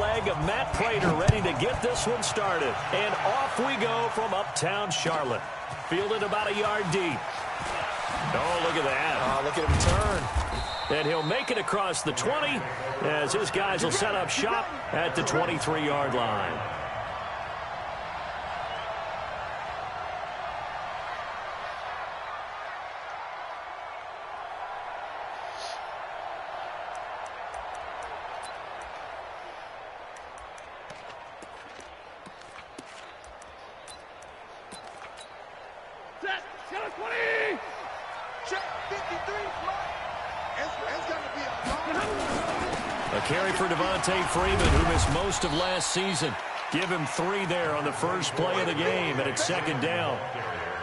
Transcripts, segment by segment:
leg of Matt Prater ready to get this one started. And off we go from uptown Charlotte. Fielded about a yard deep. Oh, look at that. Look at him turn. And he'll make it across the 20 as his guys will set up shop at the 23-yard line. A carry for Freeman, who missed most of last season. Give him 3 there on the first play of the game, and it's second down.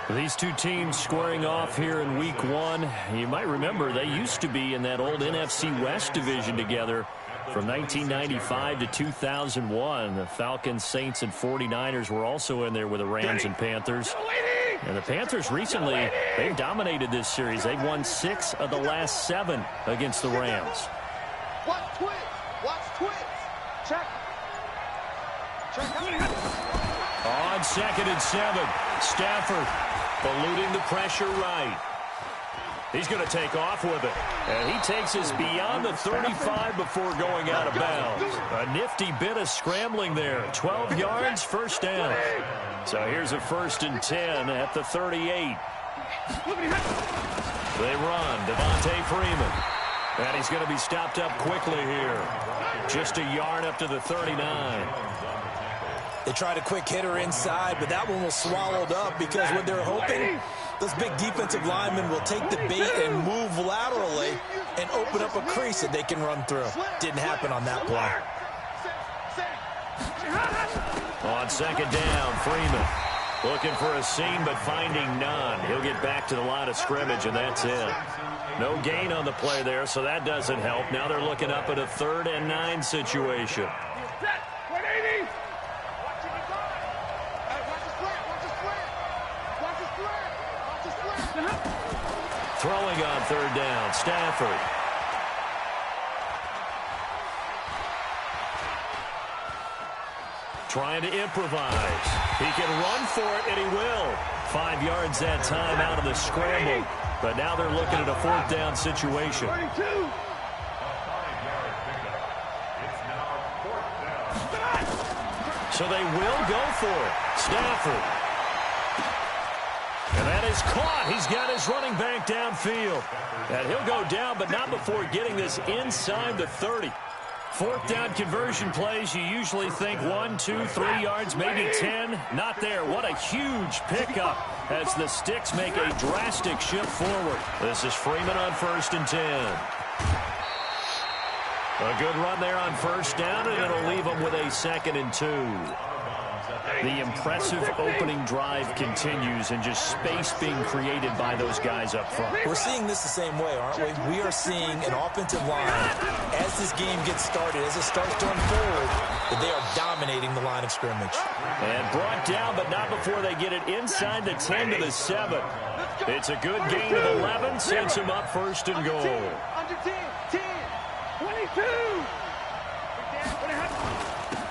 These two teams squaring off here in week 1. You might remember they used to be in that old NFC West division together from 1995 to 2001. The Falcons, Saints, and 49ers were also in there with the Rams and Panthers. And the Panthers recently, they've dominated this series. They've won 6 of the last 7 against the Rams. Watch twins. Watch twins. Check. On 2nd and 7. Stafford eluding the pressure right. He's going to take off with it. And he takes us beyond the 35 before going out of bounds. A nifty bit of scrambling there. 12 yards, first down. So here's a 1st and 10 at the 38. They run. Freeman. And he's going to be stopped up quickly here. Just a yard up to the 39. They tried a quick hitter inside, but that one was swallowed up because what they're hoping, those big defensive linemen will take the bait and move laterally and open up a crease that they can run through. Didn't happen on that play. On 2nd down, Freeman looking for a seam but finding none. He'll get back to the line of scrimmage, and that's it. No gain on the play there, so that doesn't help. Now they're looking up at a 3rd and 9 situation. Throwing on 3rd down, Stafford. Trying to improvise. He can run for it, and he will. 5 yards that time out of the scramble. But now they're looking at a 4th down situation. So they will go for it. Stafford. And that is caught. He's got his running back downfield. And he'll go down, but not before getting this inside the 30. 4th down conversion plays, you usually think 1, 2, 3 yards, maybe 10. Not there. What a huge pickup as the Sticks make a drastic shift forward. This is Freeman on 1st and 10. A good run there on 1st down, and it'll leave them with a 2nd and 2. The impressive opening drive continues, and just space being created by those guys up front. We're seeing this the same way, aren't we? We are seeing an offensive line, as this game gets started, as it starts to unfold, that they are dominating the line of scrimmage. And brought down, but not before they get it inside the 10 to the 7. It's a good gain of 11, sends him up 1st and goal. Under 10, 10, 22.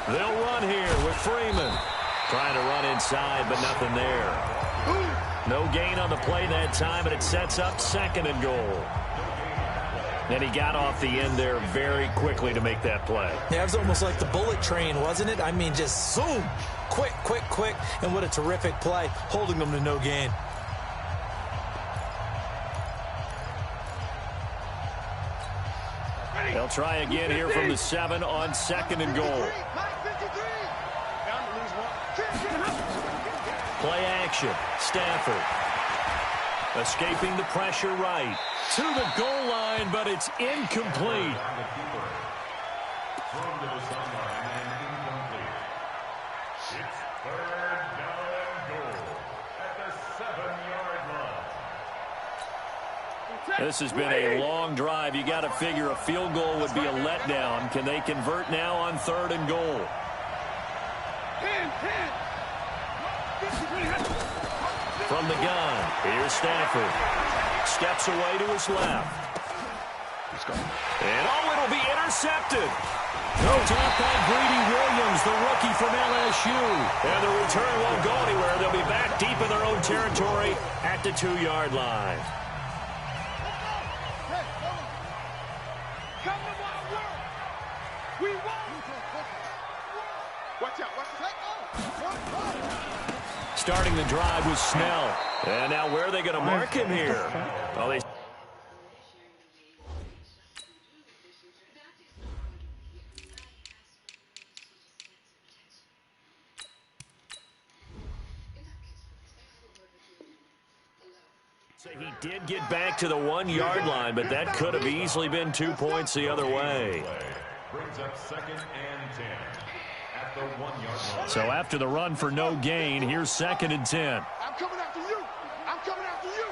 They'll run here with Freeman. Trying to run inside, but nothing there. No gain on the play that time, and it sets up 2nd and goal. And he got off the end there very quickly to make that play. Yeah, it was almost like the bullet train, wasn't it? I mean, just zoom. Quick, quick, quick. And what a terrific play, holding them to no gain. They'll try again here from the 7 on 2nd and goal. Play action. Stafford. Escaping the pressure right. To the goal line, but it's incomplete. This has been a long drive. You got to figure a field goal would be a letdown. Can they convert now on 3rd and goal? From the gun, here's Stafford. Steps away to his left. And, oh, it'll be intercepted. No top by Greedy rookie from LSU. And the return won't go anywhere. They'll be back deep in their own territory at the 2-yard line. Starting the drive was Snell. And now where are they going to mark him here? Well, they... He did get back to the 1-yard line, but that could have easily been 2 points the other way. Brings up 2nd and 10 at the 1-yard line. So after the run for no gain, here's 2nd and 10. I'm coming after you. I'm coming after you.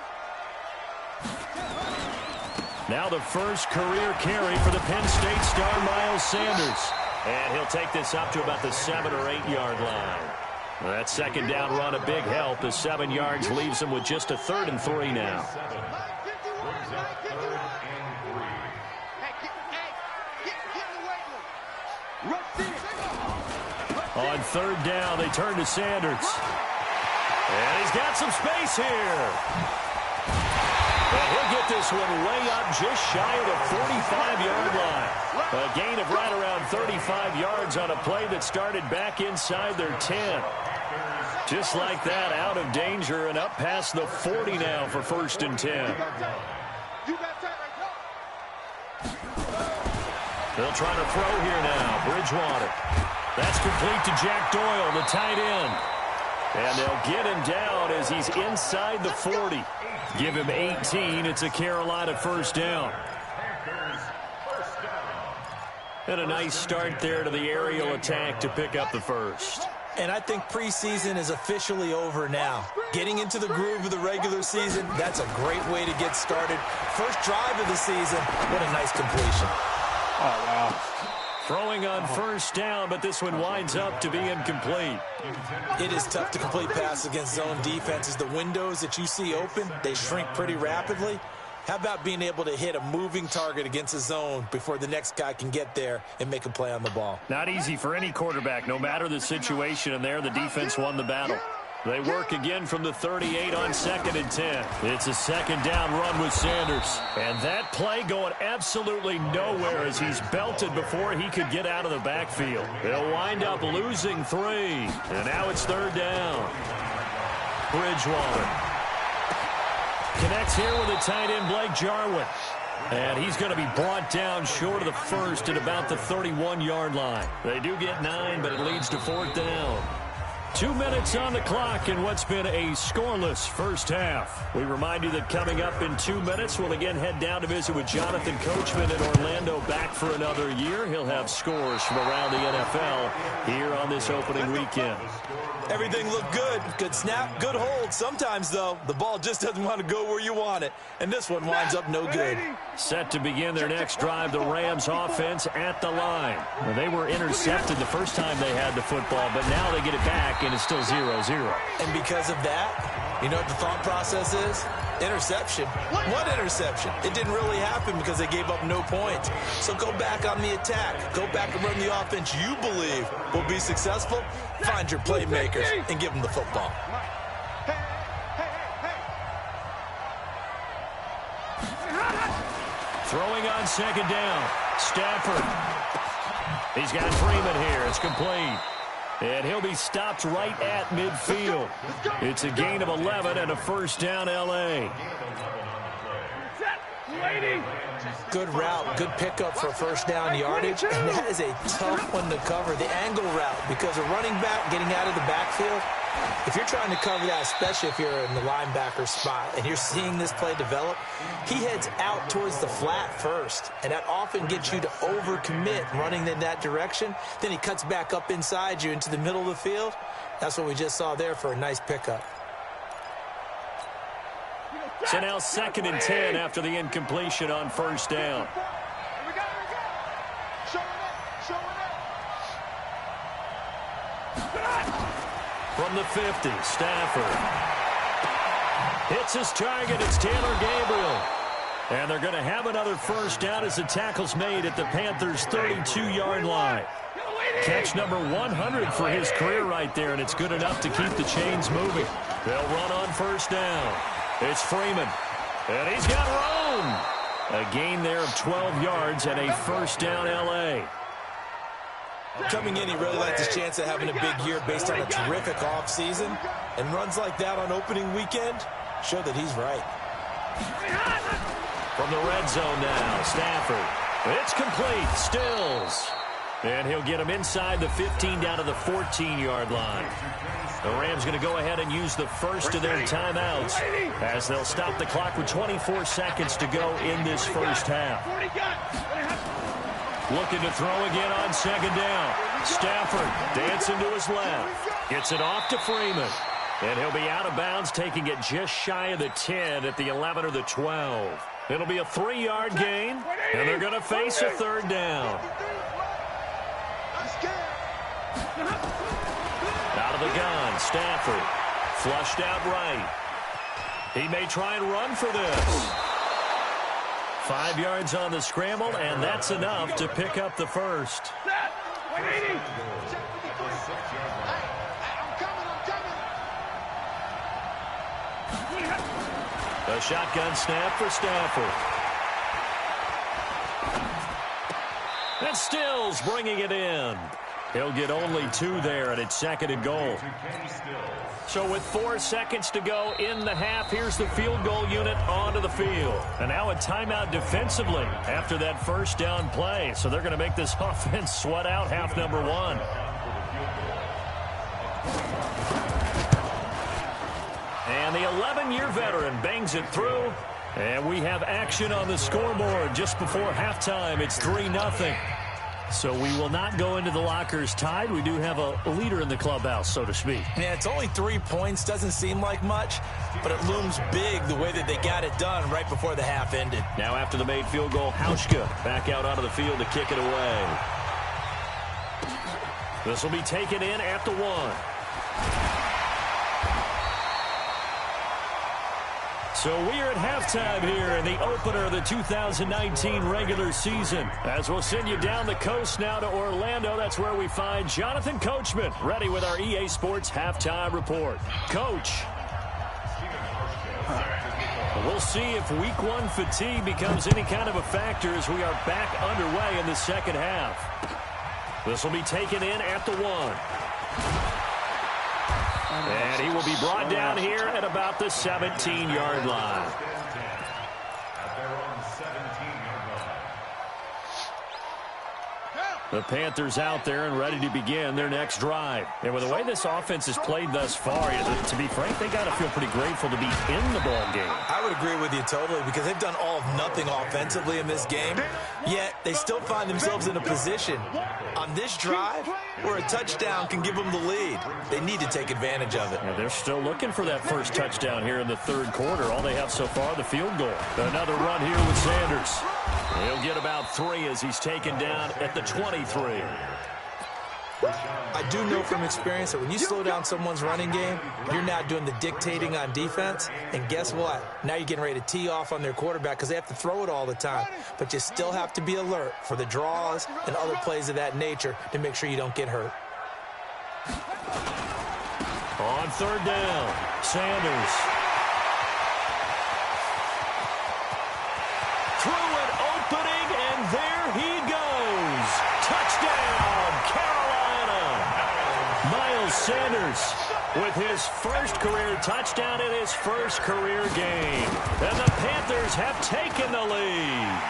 Now the first career carry for the Penn State star Miles Sanders. And he'll take this up to about the 7- or 8-yard line. That second down run a big help. The 7 yards leaves him with just a 3rd and 3 now. On 3rd down, they turn to Sanders. And he's got some space here. And he'll get this one way up just shy of the 45-yard line. A gain of right around 35 yards on a play that started back inside their 10. Just like that, out of danger and up past the 40 now for 1st and 10. They'll try to throw here now. Bridgewater. That's complete to Jack Doyle, the tight end. And they'll get him down as he's inside the 40. Give him 18. It's a Carolina 1st down. And a nice start there to the aerial attack to pick up the 1st. And I think preseason is officially over now. Getting into the groove of the regular season, that's a great way to get started. First drive of the season, what a nice completion. Oh, wow. Throwing on 1st down, but this one winds up to be incomplete. It is tough to complete pass against zone defenses. The windows that you see open, they shrink pretty rapidly. How about being able to hit a moving target against a zone before the next guy can get there and make a play on the ball? Not easy for any quarterback, no matter the situation, and there the defense won the battle. They work again from the 38 on 2nd and 10. It's a 2nd down run with Sanders. And that play going absolutely nowhere as he's belted before he could get out of the backfield. They'll wind up losing 3. And now it's 3rd down. Bridgewater connects here with the tight end Blake Jarwin. And he's going to be brought down short of the 1st at about the 31-yard line. They do get 9, but it leads to 4th down. 2 minutes on the clock in what's been a scoreless first half. We remind you that coming up in 2 minutes, we'll again head down to visit with Jonathan Coachman in Orlando, back for another year. He'll have scores from around the NFL here on this opening weekend. Everything looked good. Good snap, good hold. Sometimes, though, the ball just doesn't want to go where you want it. And this one winds up no good. Set to begin their next drive, the Rams offense at the line. Well, they were intercepted the first time they had the football, but now they get it back, and it's still 0-0. And because of that, you know what the thought process is? Interception. What interception? It didn't really happen because they gave up no points. So go back on the attack. Go back and run the offense you believe will be successful. Find your playmakers and give them the football. Throwing on 2nd down. Stafford. He's got Freeman here. It's complete. And he'll be stopped right at midfield. It's a gain of 11 and a 1st down, L.A. Good route, good pickup for 1st down yardage, and that is a tough one to cover, the angle route, because a running back getting out of the backfield, if you're trying to cover that, especially if you're in the linebacker spot and you're seeing this play develop, he heads out towards the flat first, and that often gets you to overcommit running in that direction. Then he cuts back up inside you into the middle of the field. That's what we just saw there for a nice pickup. So now 2nd and 10 after the incompletion on 1st down. From the 50, Stafford hits his target. It's Taylor Gabriel. And they're going to have another 1st down as the tackle's made at the Panthers' 32-yard line. Catch number 100 for his career right there, and it's good enough to keep the chains moving. They'll run on first down. It's Freeman, and he's got room. A gain there of 12 yards and a first down L.A. Coming in, he really liked his chance of having a big year based on a terrific offseason. And runs like that on opening weekend show that he's right. From the red zone now, Stafford. It's complete. Stills. And he'll get him inside the 15 down to the 14-yard line. The Rams going to go ahead and use the first of their timeouts as they'll stop the clock with 24 seconds to go in this first half. Looking to throw again on second down. Stafford dancing to his left. Gets it off to Freeman. And he'll be out of bounds, taking it just shy of the 10 at the 11 or the 12. It'll be a 3-yard gain, and they're going to face a third down. Out of the gun, Stafford. Flushed out right. He may try and run for this. 5 yards on the scramble, and that's enough to pick up the first. A shotgun snap for Stafford. And Stills bringing it in. He'll get only 2 there, and it's second and goal. So with 4 seconds to go in the half, here's the field goal unit onto the field. And now a timeout defensively after that first down play. So they're going to make this offense sweat out half number 1. And the 11-year veteran bangs it through. And we have action on the scoreboard just before halftime. It's 3-0. So we will not go into the lockers tied. We do have a leader in the clubhouse, so to speak. Yeah, it's only 3 points. Doesn't seem like much, but it looms big the way that they got it done right before the half ended. Now after the made field goal, Hauschka back out onto the field to kick it away. This will be taken in at the 1. So we are at halftime here in the opener of the 2019 regular season. As we'll send you down the coast now to Orlando, that's where we find Jonathan Coachman ready with our EA Sports halftime report. Coach. We'll see if week 1 fatigue becomes any kind of a factor as we are back underway in the second half. This will be taken in at the 1. And he will be brought down here at about the 17-yard line. The Panthers out there and ready to begin their next drive. And with the way this offense has played thus far, to be frank, they got to feel pretty grateful to be in the ball game. I would agree with you totally because they've done all of nothing offensively in this game, yet they still find themselves in a position on this drive where a touchdown can give them the lead. They need to take advantage of it. Yeah, they're still looking for that first touchdown here in the third quarter. All they have so far, the field goal. Another run here with Sanders. He'll get about 3 as he's taken down at the 23. I do know from experience that when you slow down someone's running game, you're not doing the dictating on defense. And guess what? Now you're getting ready to tee off on their quarterback because they have to throw it all the time. But you still have to be alert for the draws and other plays of that nature to make sure you don't get hurt. On third down, Sanders. Through an opening, and there he goes. Touchdown, Carolina. Miles Sanders with his first career touchdown in his first career game. And the Panthers have taken the lead.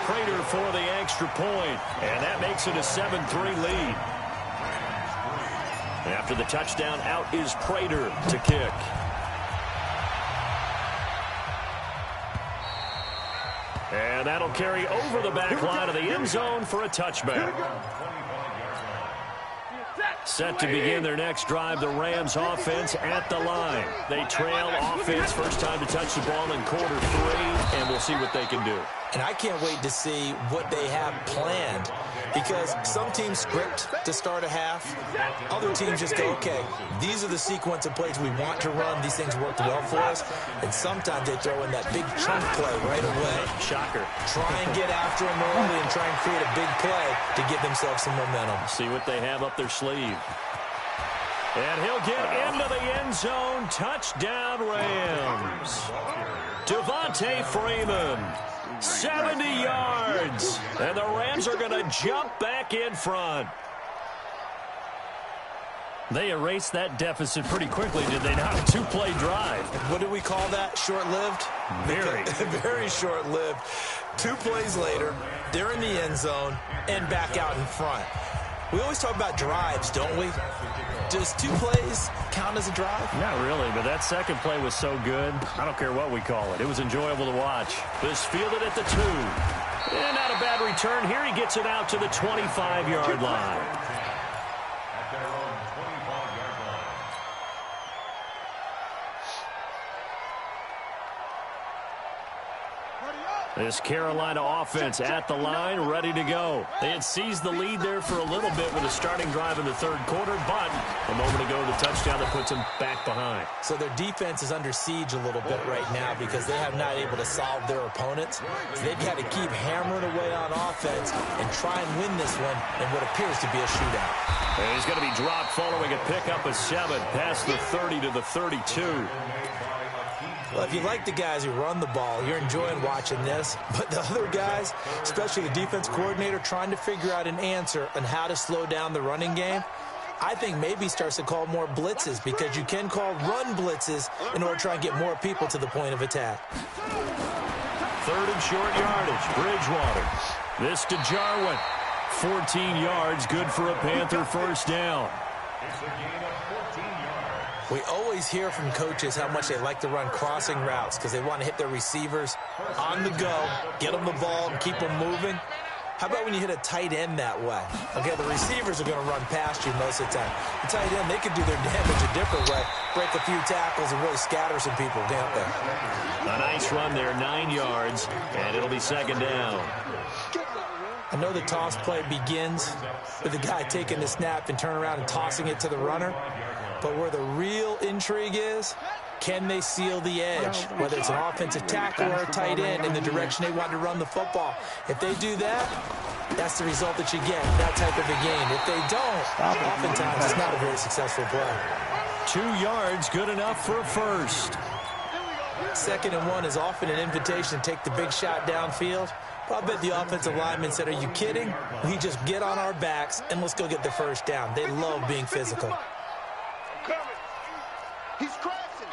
Prater for the extra point, and that makes it a 7-3 lead. After the touchdown, out is Prater to kick. And that'll carry over the back line of the end zone for a touchback. Set to begin their next drive, the Rams offense at the line. They trail offense, first time to touch the ball in quarter 3, and we'll see what they can do. And I can't wait to see what they have planned because some teams script to start a half. Other teams just go, okay, these are the sequence of plays we want to run. These things worked well for us. And sometimes they throw in that big chunk play right away. Shocker. Try and get after them early and try and create a big play to give themselves some momentum. See what they have up their sleeve. And he'll get into the end zone. Touchdown, Rams. Devontae Freeman, 70 yards. And the Rams are going to jump back in front. They erased that deficit pretty quickly, did they not? A two-play drive. What do we call that? Short-lived? Very. Very short-lived. 2 plays later, they're in the end zone and back out in front. We always talk about drives, don't we? Does 2 plays count as a drive? Not really, but that second play was so good. I don't care what we call it. It was enjoyable to watch. This fielded at the 2. And not a bad return here. He gets it out to the 25-yard line. This Carolina offense at the line, ready to go. They had seized the lead there for a little bit with a starting drive in the third quarter, but a moment ago, the touchdown that puts them back behind. So their defense is under siege a little bit right now because they have not able to solve their opponents. So they've got to keep hammering away on offense and try and win this one in what appears to be a shootout. And he's going to be dropped following a pickup of 7 past the 30 to the 32. Well, if you like the guys who run the ball, you're enjoying watching this. But the other guys, especially the defense coordinator, trying to figure out an answer on how to slow down the running game, I think maybe starts to call more blitzes because you can call run blitzes in order to try and get more people to the point of attack. 3rd and short yardage, Bridgewater. This to Jarwin. 14 yards, good for a Panther first down. It's a gain of 14 yards. We always hear from coaches how much they like to run crossing routes because they want to hit their receivers on the go, get them the ball, and keep them moving. How about when you hit a tight end that way? Okay, the receivers are going to run past you most of the time. The tight end, they could do their damage a different way, break a few tackles and really scatter some people, can't they? A nice run there, 9 yards, and it'll be second down. I know the toss play begins with the guy taking the snap and turning around and tossing it to the runner. But where the real intrigue is, can they seal the edge, whether it's an offensive tackle or a tight end in the direction they want to run the football? If they do that, that's the result that you get, that type of a game. If they don't, oftentimes it's not a very successful play. 2 yards, good enough for a first. 2nd and 1 is often an invitation to take the big shot downfield. But I bet the offensive lineman said, are you kidding? We just get on our backs and let's go get the first down. They love being physical. He's crashing.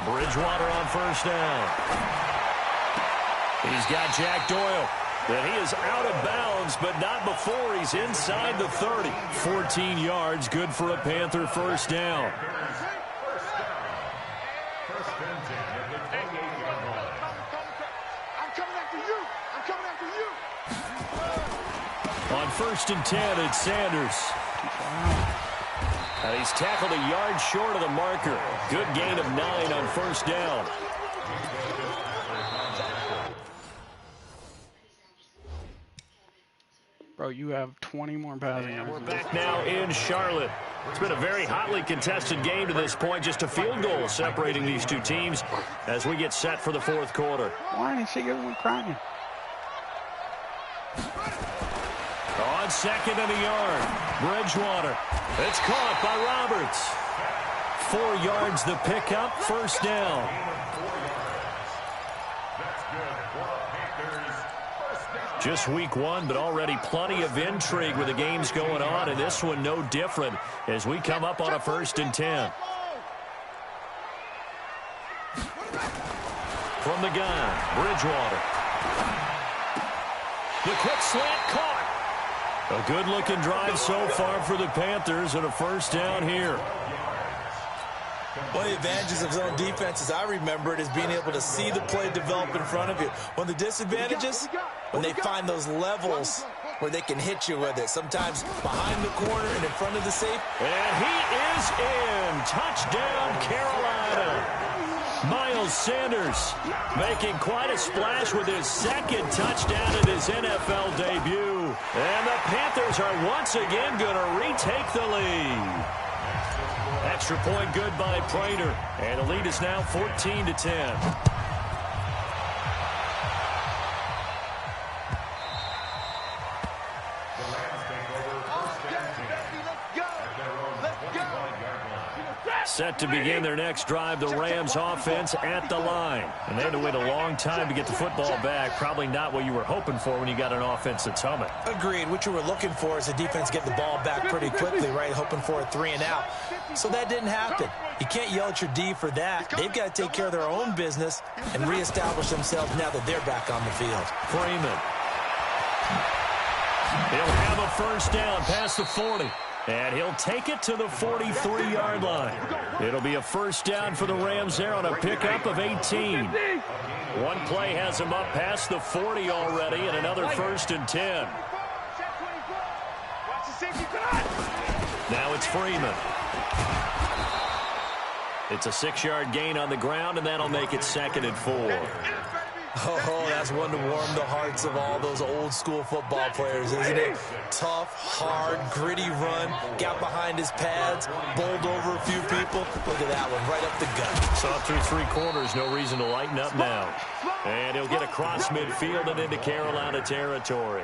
Bridgewater on first down. He's got Jack Doyle. And he is out of bounds, but not before he's inside the 30. 14 yards, good for a Panther first down. First and 10 at the 28-yard line. I'm coming after you. I'm coming after you. On 1st and 10, it's Sanders. And he's tackled a yard short of the marker. Good gain of 9 on first down. Bro, you have 20 more passing yards. We're back now in Charlotte. It's been a very hotly contested game to this point. Just a field goal separating these two teams as we get set for the 4th quarter. Why didn't she everyone crying? On 2nd and a yard, Bridgewater. It's caught by Roberts. 4 yards the pickup, first down. Just week 1, but already plenty of intrigue with the games going on, and this one no different as we come up on a 1st and 10. From the gun, Bridgewater. The quick slant caught. A good-looking drive so far for the Panthers and a first down here. One of the advantages of zone defense, as I remember it, is being able to see the play develop in front of you. One of the disadvantages, when they find those levels where they can hit you with it, sometimes behind the corner and in front of the safe. And he is in. Touchdown, Carolina. Miles Sanders making quite a splash with his second touchdown in his NFL debut. And the Panthers are once again going to retake the lead. Extra point good by Prater. And the lead is now 14-10. Set to begin their next drive, the Rams offense at the line. And they had to wait a long time to get the football back. Probably not what you were hoping for when you got an offense that's humming. Agreed. What you were looking for is the defense get the ball back pretty quickly, right? Hoping for a 3-and-out. So that didn't happen. You can't yell at your D for that. They've got to take care of their own business and reestablish themselves now that they're back on the field. Freeman. He'll have a first down past the 40. And he'll take it to the 43-yard line. It'll be a first down for the Rams there on a pickup of 18. One play has him up past the 40 already, and another 1st and 10. Now it's Freeman. It's a 6-yard gain on the ground, and that'll make it 2nd and 4. Oh, that's one to warm the hearts of all those old-school football players, isn't it? Tough, hard, gritty run, got behind his pads, bowled over a few people. Look at that one, right up the gut. Saw through 3 quarters, no reason to lighten up now. And he'll get across midfield and into Carolina territory.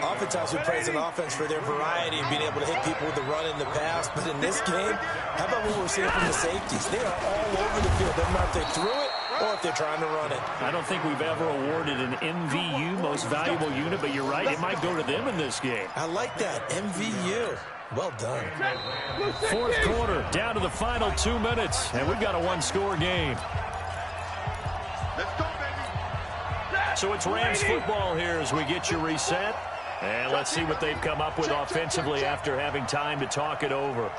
Oftentimes we praise an offense for their variety and being able to hit people with the run in the pass. But in this game, how about what we're seeing from the safeties? They are all over the field. Doesn't matter if they threw it or if they're trying to run it. I don't think we've ever awarded an MVU, most valuable unit, but you're right, it might go to them in this game. I like that, MVU. Well done. 4th quarter, down to the final 2 minutes, and we've got a 1-score game. Let's go, baby. So it's Rams football here as we get you reset. And let's see what they've come up with offensively after having time to talk it over.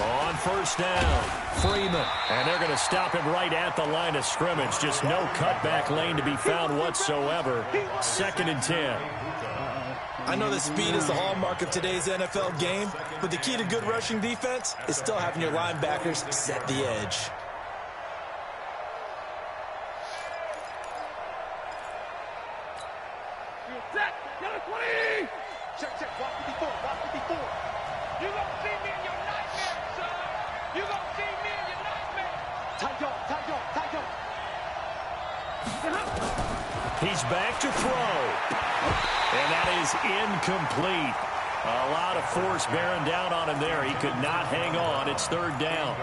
On first down, Freeman. And they're going to stop him right at the line of scrimmage. Just no cutback lane to be found whatsoever. 2nd and 10. I know that speed is the hallmark of today's NFL game, but the key to good rushing defense is still having your linebackers set the edge. Check, watch 54, watch 54. You gonna see me in your nightmare, son. You gonna see me in your nightmare. Tight He's back to throw. And that is incomplete. A lot of force bearing down on him there. He could not hang on. It's 3rd down.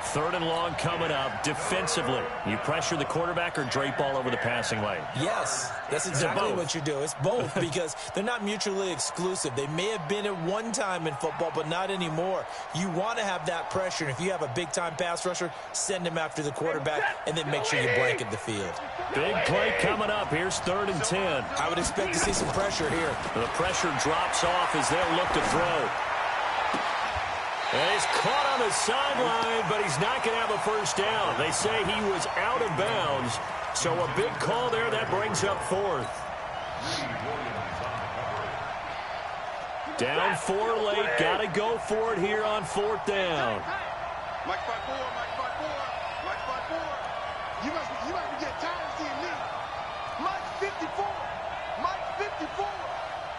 3rd and long coming up. Defensively, you pressure the quarterback or drape all over the passing lane? Yes, that's exactly what you do. It's both because they're not mutually exclusive. They may have been at one time in football, but not anymore. You want to have that pressure. And if you have a big-time pass rusher, send him after the quarterback and then make sure you blanket the field. Big play coming up. Here's 3rd and 10. I would expect to see some pressure here. The pressure drops off as they'll look to throw. And he's caught on the sideline, but he's not going to have a first down. They say he was out of bounds. So a big call there. That brings up 4th. Down 4 late. Got to go for it here on 4th down. Mike 5-4, Mike 5-4, Mike 5-4. You must be getting tired of seeing me. Mike 54, Mike 54.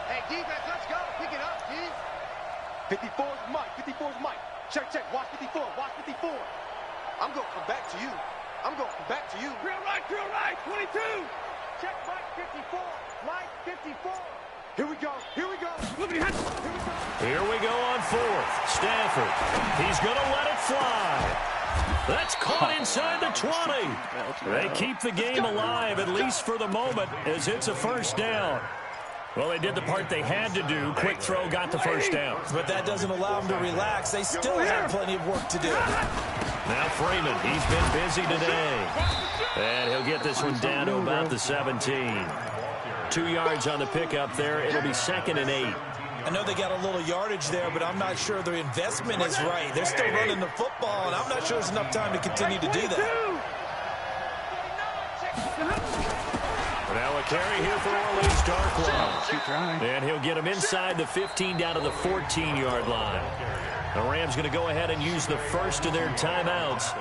Hey, defense, let's go. Pick it up, D. 54's Mike, 54's Mike. Check, watch 54, watch 54. I'm going to come back to you. I'm going to come back to you. Real right, 22. Check Mike 54, Mike 54. Here we go. Here we go. Here we go on 4th. Stafford. He's going to let it fly. That's caught inside the 20. They keep the game alive, at least for the moment, as it's a first down. Well, they did the part they had to do. Quick throw, got the first down. But that doesn't allow them to relax. They still have plenty of work to do. Now Freeman, he's been busy today. And he'll get this one down to about the 17. 2 yards on the pickup there. It'll be 2nd and 8. I know they got a little yardage there, but I'm not sure their investment is right. They're still running the football, and I'm not sure there's enough time to continue to do that. Now a carry here for Orleans Darkwa. Too dry. And he'll get him inside the 15 down to the 14-yard line. The Rams going to go ahead and use the first of their timeouts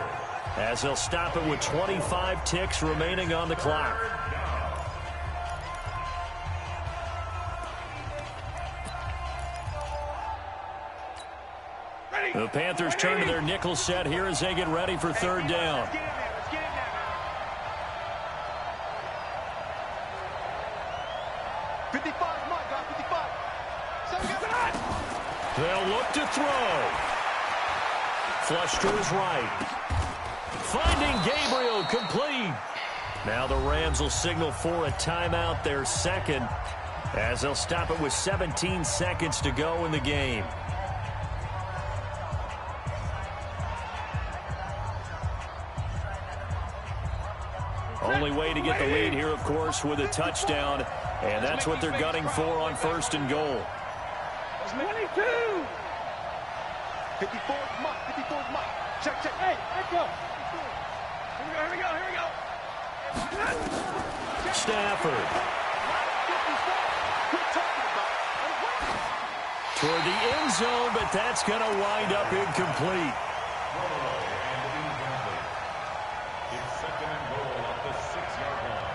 as they'll stop it with 25 ticks remaining on the clock. The Panthers turn to their nickel set here as they get ready for third down. They'll look to throw. Flush to his right. Finding Gabriel, complete. Now the Rams will signal for a timeout, their second, as they'll stop it with 17 seconds to go in the game. Only way to get the lead here, of course, with a touchdown, and that's what they're gunning for on first and goal. 22. 54 is Mike. 54 is Mike. Check, check. Hey, let's go. Here we go. Here we go. Stafford. Toward the end zone, but that's going to wind up incomplete. It's second and goal at the 6-yard line.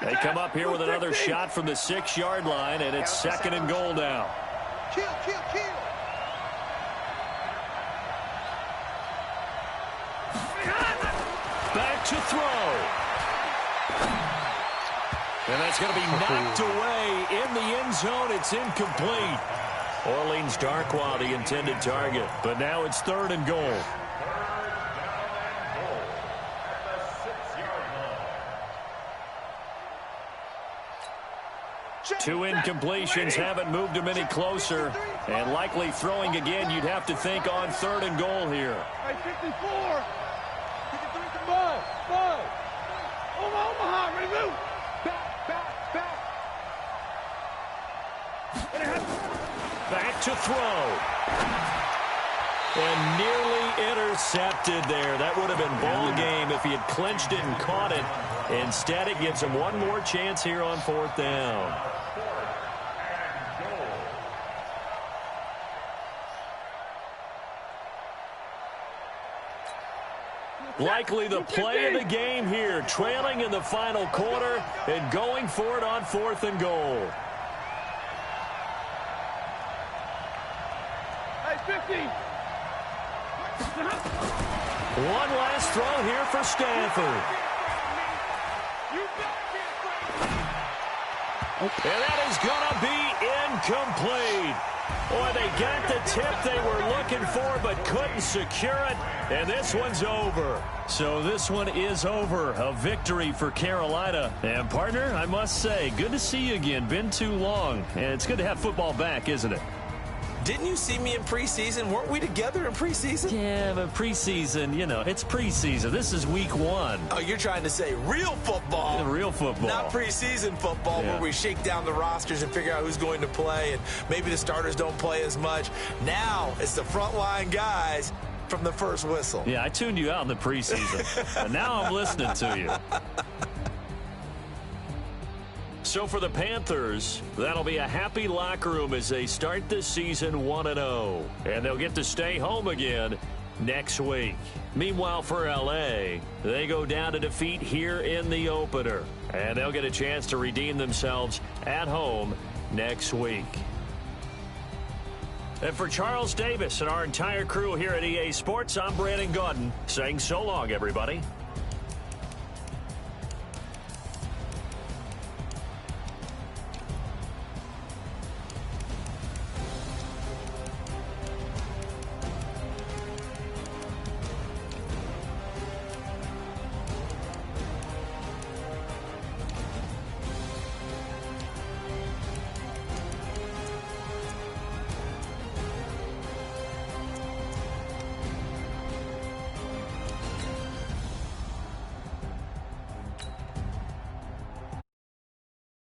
They come up here with another shot from the 6-yard line, and it's second and goal now. Kill, kill, kill. Back to throw. And that's going to be knocked away in the end zone. It's incomplete. Orleans Darkwa, the intended target. But now it's third and goal. Two incompletions haven't moved him any closer. And likely throwing again, you'd have to think on third and goal here. Hey, 54. 53 to ball. Ball. Omaha, ready to move. Back, back, back. Back to throw. And nearly intercepted there. That would have been ball game if he had clinched it and caught it. Instead, it gives him one more chance here on fourth down. Likely the play of the game here, trailing in the final quarter and going for it on fourth and goal. Hey, 50. One last throw here for Stafford. And that is going to be incomplete. Boy, they got the tip they were looking for but couldn't secure it. And this one's over. So this one is over. A victory for Carolina. And, partner, I must say, good to see you again. Been too long. And it's good to have football back, isn't it? Didn't you see me in preseason? Weren't we together in preseason? Yeah, but preseason, you know, it's preseason. This is week one. Oh, you're trying to say real football. Yeah, real football. Not preseason football where we shake down the rosters and figure out who's going to play, and maybe the starters don't play as much. Now it's the frontline guys from the first whistle. Yeah, I tuned you out in the preseason. And now I'm listening to you. So for the Panthers, that'll be a happy locker room as they start this season 1-0. And they'll get to stay home again next week. Meanwhile, for LA, they go down to defeat here in the opener. And they'll get a chance to redeem themselves at home next week. And for Charles Davis and our entire crew here at EA Sports, I'm Brandon Gaudin saying so long, everybody.